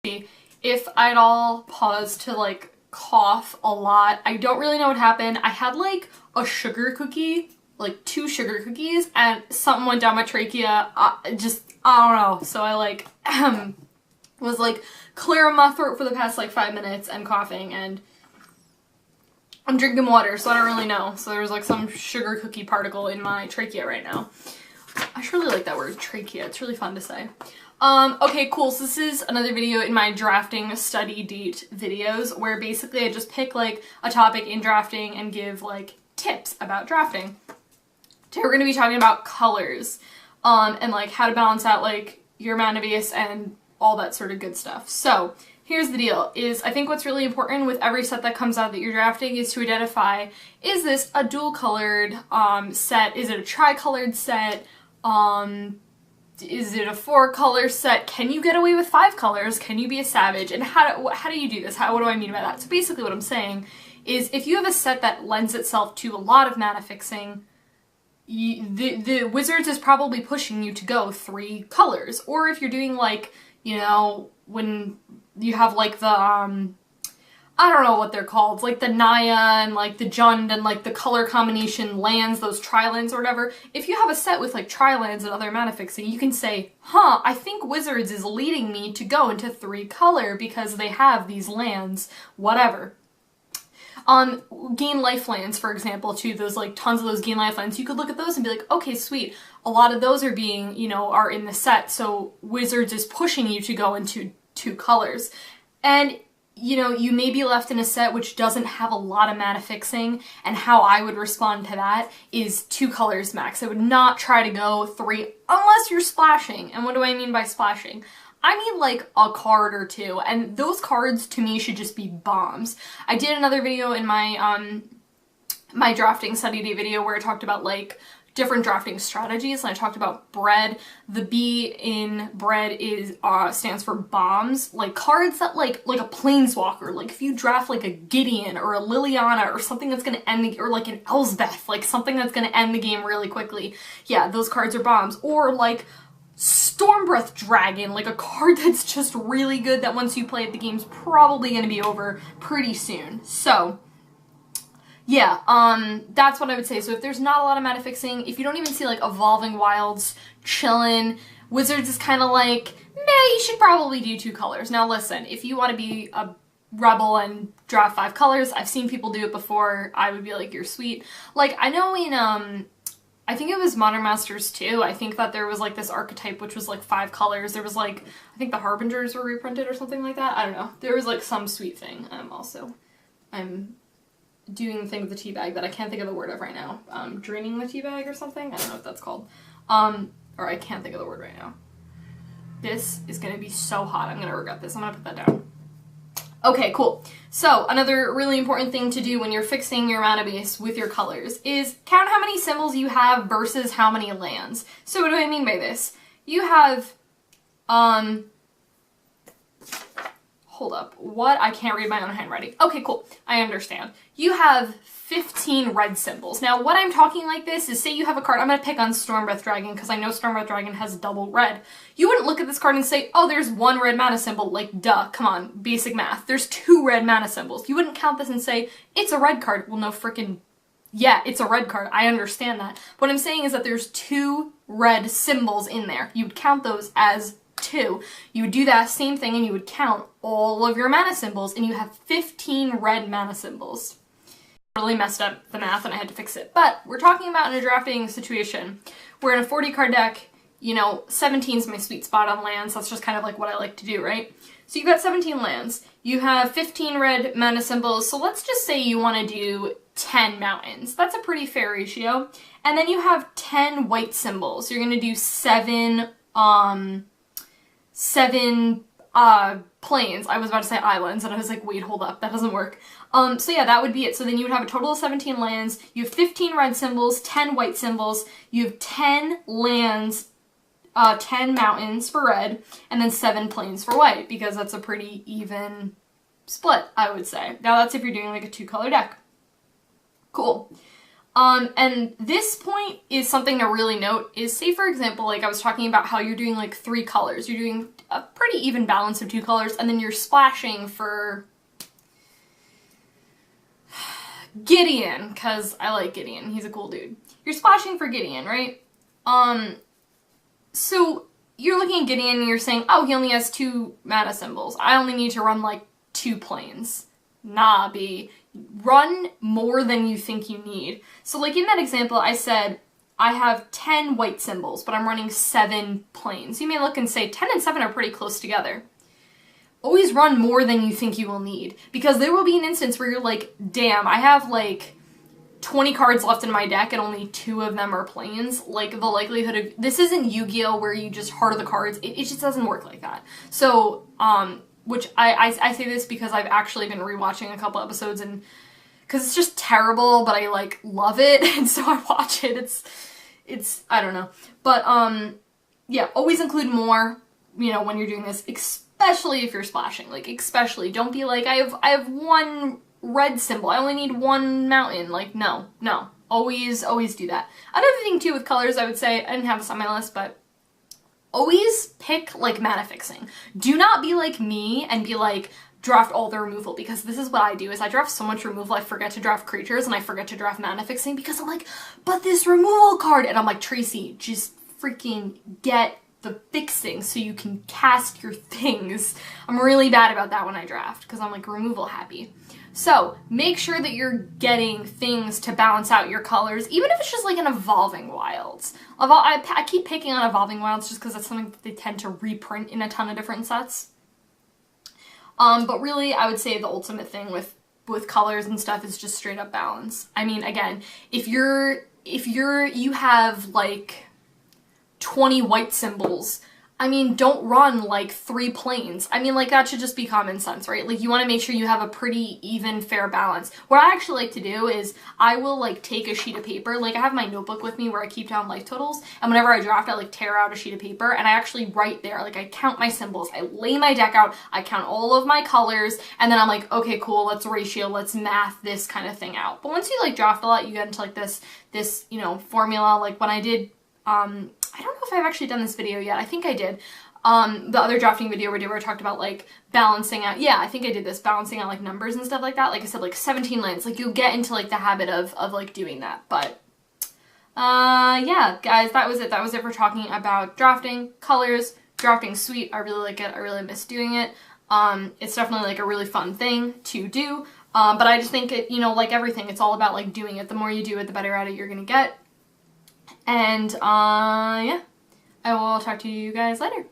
If I'd all paused to like cough a lot. I don't really know what happened. I had like a sugar cookie, like 2 sugar cookies, and something went down my trachea. I don't know. So I like was like clearing my throat for the past like 5 minutes and coughing, and I'm drinking water, so I don't really know. So there's like some sugar cookie particle in my trachea right now. I just really like that word, trachea. It's really fun to say. Okay, cool. So this is another video in my drafting study date videos where basically I just pick like a topic in drafting and give like tips about drafting. Today we're going to be talking about colors, and like how to balance out like your Manabius and all that sort of good stuff. So here's the deal, is I think what's really important with every set that comes out that you're drafting is to identify, is this a dual colored set? Is it a tri-colored set? Is it a 4-color set? Can you get away with 5 colors? Can you be a savage? And how do you do this? What do I mean by that? So basically what I'm saying is if you have a set that lends itself to a lot of mana fixing, the Wizards is probably pushing you to go 3 colors. Or if you're doing like, you know, when you have like the, I don't know what they're called, like the Naya and like the Jund and like the color combination lands, those tri-lands or whatever. If you have a set with like tri-lands and other mana fixing, you can say, huh, I think Wizards is leading me to go into 3 color because they have these lands, whatever. Gain lifelines, for example, too, those like tons of those gain lifelines, you could look at those and be like, okay, sweet, a lot of those are being, you know, are in the set, so Wizards is pushing you to go into 2 colors. And you know, you may be left in a set which doesn't have a lot of mana fixing, and how I would respond to that is 2 colors max. I would not try to go 3 unless you're splashing. And what do I mean by splashing? I mean like a card or 2, and those cards to me should just be bombs. I did another video in my my drafting study day video where I talked about like different drafting strategies, and I talked about bread. The B in bread is stands for bombs, like cards that like a planeswalker, like if you draft like a Gideon or a Liliana or something that's gonna end the, or like an Elsbeth, like something that's gonna end the game really quickly. Yeah, those cards are bombs. Or like Stormbreath Dragon, like a card that's just really good that once you play it, the game's probably gonna be over pretty soon. So yeah, that's what I would say. So if there's not a lot of mana fixing, if you don't even see like Evolving Wilds chillin', Wizards is kind of like, meh, you should probably do 2 colors. Now listen, if you want to be a rebel and draft 5 colors, I've seen people do it before, I would be like, you're sweet. Like, I know in, I think it was Modern Masters 2, I think that there was like this archetype which was like 5 colors. There was like, I think the Harbingers were reprinted or something like that. I don't know. There was like some sweet thing. I'm doing the thing with the tea bag that I can't think of the word of right now. Draining the tea bag or something? I don't know what that's called. Or I can't think of the word right now. This is gonna be so hot. I'm gonna regret this. I'm gonna put that down. Okay, cool. So another really important thing to do when you're fixing your mana base with your colors is count how many symbols you have versus how many lands. So what do I mean by this? You have, hold up, what? I can't read my own handwriting. Okay, cool. I understand. You have 15 red symbols. Now, what I'm talking like this is, say you have a card, I'm going to pick on Stormbreath Dragon because I know Stormbreath Dragon has double red. You wouldn't look at this card and say, oh, there's 1 red mana symbol, like, duh, come on, basic math. There's 2 red mana symbols. You wouldn't count this and say, it's a red card. Well, no frickin', yeah, it's a red card. I understand that. What I'm saying is that there's 2 red symbols in there. You would count those as 2. You would do that same thing and you would count all of your mana symbols, and you have 15 red mana symbols. Really messed up the math and I had to fix it. But we're talking about in a drafting situation where in a 40 card deck, you know, 17 is my sweet spot on lands. That's just kind of like what I like to do, right? So you've got 17 lands. You have 15 red mana symbols. So let's just say you want to do 10 mountains. That's a pretty fair ratio. And then you have 10 white symbols. You're going to do 7 plains. I was about to say islands, and I was like, wait, hold up, that doesn't work. So yeah, that would be it. So then you would have a total of 17 lands, you have 15 red symbols, 10 white symbols, you have 10 lands, 10 mountains for red, and then 7 plains for white, because that's a pretty even split, I would say. Now that's if you're doing like a 2-color deck. Cool. And this point is something to really note is, say for example, like I was talking about how you're doing like 3 colors. You're doing a pretty even balance of 2 colors, and then you're splashing for Gideon, because I like Gideon, he's a cool dude. You're splashing for Gideon, right? So you're looking at Gideon and you're saying, oh, he only has 2 mana symbols. I only need to run like 2 planes. Nah, B. Run more than you think you need. So like in that example, I said, I have 10 white symbols, but I'm running 7 planes. You may look and say 10 and 7 are pretty close together. Always run more than you think you will need, because there will be an instance where you're like, damn, I have like 20 cards left in my deck and only 2 of them are planes. Like, the likelihood of, this isn't Yu-Gi-Oh! Where you just heart of the cards. It just doesn't work like that. So, which I say this because I've actually been rewatching a couple episodes, and because it's just terrible, but I like love it, and so I watch it. It's I don't know, but yeah, always include more, you know, when you're doing this, especially if you're splashing. Like, especially, don't be like, I have 1 red symbol, I only need 1 mountain. Like, no, always do that. Another thing too with colors, I would say, I didn't have this on my list, but always pick like mana fixing. Do not be like me and be like, draft all the removal, because this is what I do, is I draft so much removal I forget to draft creatures and I forget to draft mana fixing, because I'm like, but this removal card, and I'm like, Tracy, just freaking get the fixing so you can cast your things. I'm really bad about that when I draft, because I'm like removal happy. So make sure that you're getting things to balance out your colors, even if it's just like an Evolving Wilds. I keep picking on Evolving Wilds just because that's something that they tend to reprint in a ton of different sets. But really, I would say the ultimate thing with colors and stuff is just straight up balance. I mean, again, if you have like 20 white symbols, I mean, don't run like 3 planes. I mean, like, that should just be common sense, right? Like, you want to make sure you have a pretty even, fair balance. What I actually like to do is I will like take a sheet of paper, like I have my notebook with me where I keep down life totals, and whenever I draft, I like tear out a sheet of paper and I actually write there, like I count my symbols, I lay my deck out, I count all of my colors, and then I'm like, okay, cool, let's ratio, let's math this kind of thing out. But once you like draft a lot, you get into like this, you know, formula. Like when I did, I don't know if I've actually done this video yet. I think I did. The other drafting video where I talked about like balancing out, yeah, I think I did this, balancing out like numbers and stuff like that. Like I said, like 17 lands, like you'll get into like the habit of like doing that. But yeah, guys, that was it. That was it for talking about drafting, colors, drafting sweet. I really like it. I really miss doing it. It's definitely like a really fun thing to do. But I just think it, you know, like everything, it's all about like doing it. The more you do it, the better at it you're gonna get. And yeah, I will talk to you guys later.